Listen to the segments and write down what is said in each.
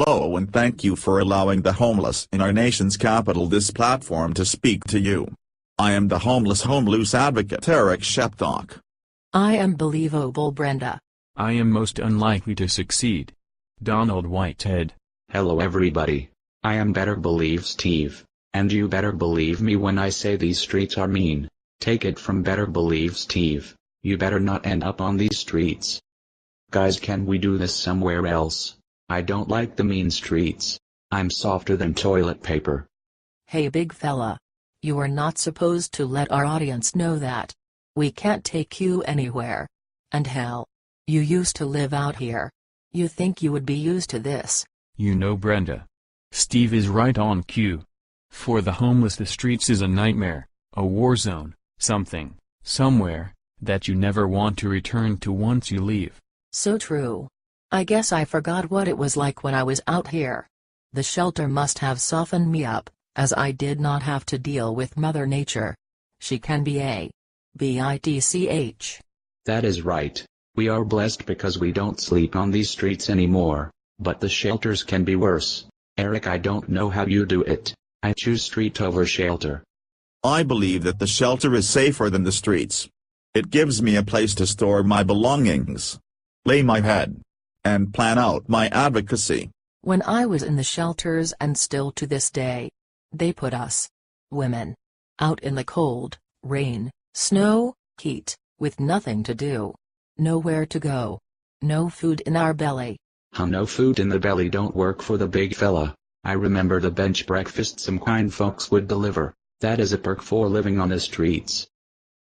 Hello and thank you for allowing the homeless in our nation's capital this platform to speak to you. I am the homeless advocate Eric Sheptock. I am believable Brenda. I am most unlikely to succeed, Donald Whitehead. Hello everybody. I am better believe Steve, and you better believe me when I say these streets are mean. Take it from better believe Steve, you better not end up on these streets. Guys, can we do this somewhere else? I don't like the mean streets. I'm softer than toilet paper. Hey big fella. You are not supposed to let our audience know that. We can't take you anywhere. And hell, you used to live out here. You think you would be used to this? You know Brenda. Steve is right on cue. For the homeless, the streets is a nightmare, a war zone, something, somewhere, that you never want to return to once you leave. So true. I guess I forgot what it was like when I was out here. The shelter must have softened me up, as I did not have to deal with Mother Nature. She can be a bitch. That is right. We are blessed because we don't sleep on these streets anymore, but the shelters can be worse. Eric, I don't know how you do it. I choose street over shelter. I believe that the shelter is safer than the streets. It gives me a place to store my belongings, lay my head, and plan out my advocacy. When I was in the shelters, and still to this day, they put us, women, out in the cold, rain, snow, heat, with nothing to do, nowhere to go, no food in our belly. How no food in the belly don't work for the big fella. I remember the bench breakfast some kind folks would deliver. That is a perk for living on the streets.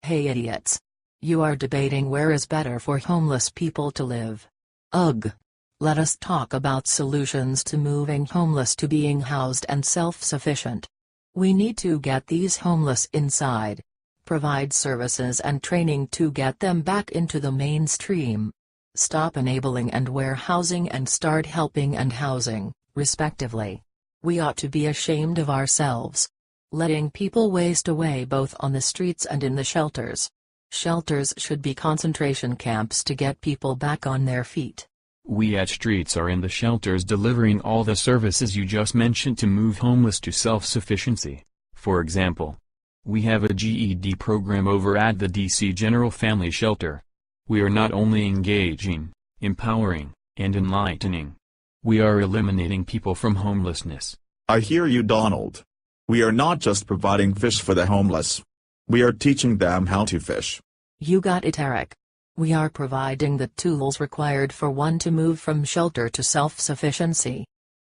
Hey idiots. You are debating where is better for homeless people to live. Ugh. Let us talk about solutions to moving homeless to being housed and self-sufficient. We need to get these homeless inside, provide services and training to get them back into the mainstream. Stop enabling and warehousing and start helping and housing, respectively. We ought to be ashamed of ourselves. Letting people waste away both on the streets and in the shelters. Shelters should be concentration camps to get people back on their feet. We at Streets are in the shelters delivering all the services you just mentioned to move homeless to self-sufficiency. For example, we have a GED program over at the DC General Family Shelter. We are not only engaging, empowering, and enlightening. We are eliminating people from homelessness. I hear you, Donald. We are not just providing fish for the homeless. We are teaching them how to fish. You got it, Eric. We are providing the tools required for one to move from shelter to self-sufficiency.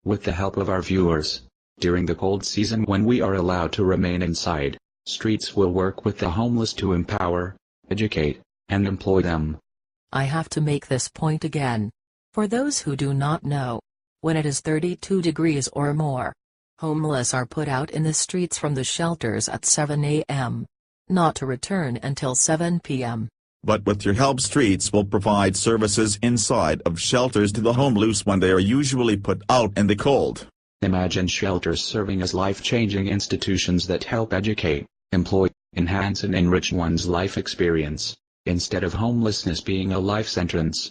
With the help of our viewers, during the cold season when we are allowed to remain inside, Streets will work with the homeless to empower, educate, and employ them. I have to make this point again. For those who do not know, when it is 32 degrees or more, homeless are put out in the streets from the shelters at 7 a.m., not to return until 7 p.m. But with your help, Streets will provide services inside of shelters to the homeless when they are usually put out in the cold. Imagine shelters serving as life-changing institutions that help educate, employ, enhance and enrich one's life experience, instead of homelessness being a life sentence.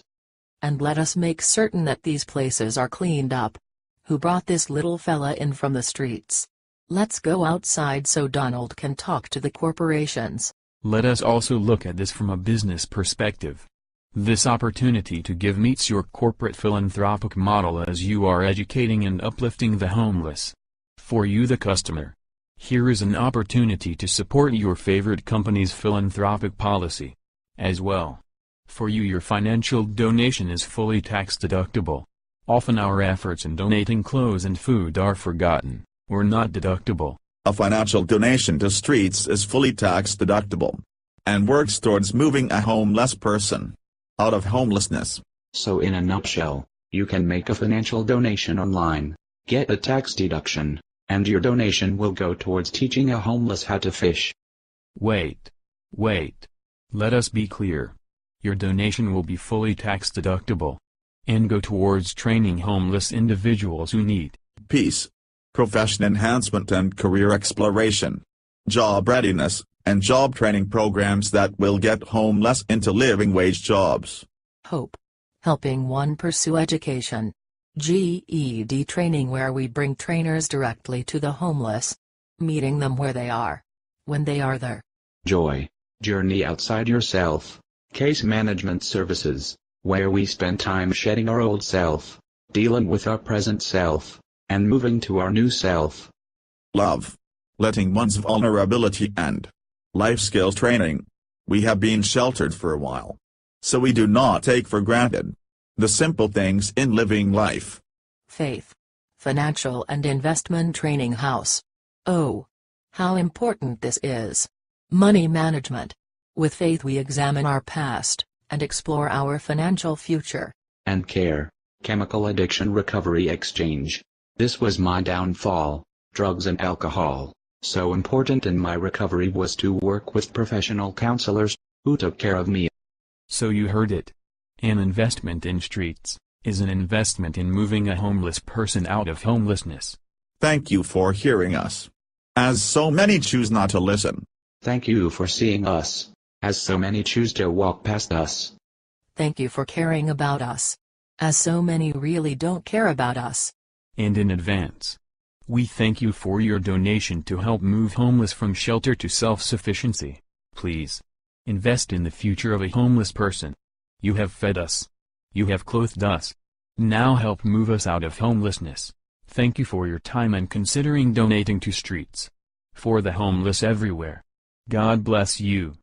And let us make certain that these places are cleaned up. Who brought this little fella in from the streets? Let's go outside so Donald can talk to the corporations. Let us also look at this from a business perspective. This opportunity to give meets your corporate philanthropic model as you are educating and uplifting the homeless. For you, the customer, here is an opportunity to support your favorite company's philanthropic policy. As well, for you, your financial donation is fully tax deductible. Often our efforts in donating clothes and food are forgotten, or not deductible. A financial donation to Streets is fully tax deductible, and works towards moving a homeless person out of homelessness. So in a nutshell, you can make a financial donation online, get a tax deduction, and your donation will go towards teaching a homeless how to fish. Wait. Let us be clear. Your donation will be fully tax deductible, and go towards training homeless individuals who need peace, profession enhancement and career exploration, job readiness, and job training programs that will get homeless into living wage jobs. Hope. Helping one pursue education. GED training, where we bring trainers directly to the homeless, meeting them where they are, when they are there. Joy. Journey outside yourself. Case management services, where we spend time shedding our old self, dealing with our present self, and moving to our new self. Love. Letting one's vulnerability and life skills training. We have been sheltered for a while, so we do not take for granted the simple things in living life. Faith. Financial and investment training house. Oh, how important this is. Money management. With Faith we examine our past, and explore our financial future. And care. Chemical addiction recovery exchange. This was my downfall, drugs and alcohol. So important in my recovery was to work with professional counselors, who took care of me. So you heard it. An investment in Streets is an investment in moving a homeless person out of homelessness. Thank you for hearing us, as so many choose not to listen. Thank you for seeing us, as so many choose to walk past us. Thank you for caring about us, as so many really don't care about us. And in advance, we thank you for your donation to help move homeless from shelter to self-sufficiency. Please, invest in the future of a homeless person. You have fed us. You have clothed us. Now help move us out of homelessness. Thank you for your time and considering donating to Streets. For the homeless everywhere. God bless you.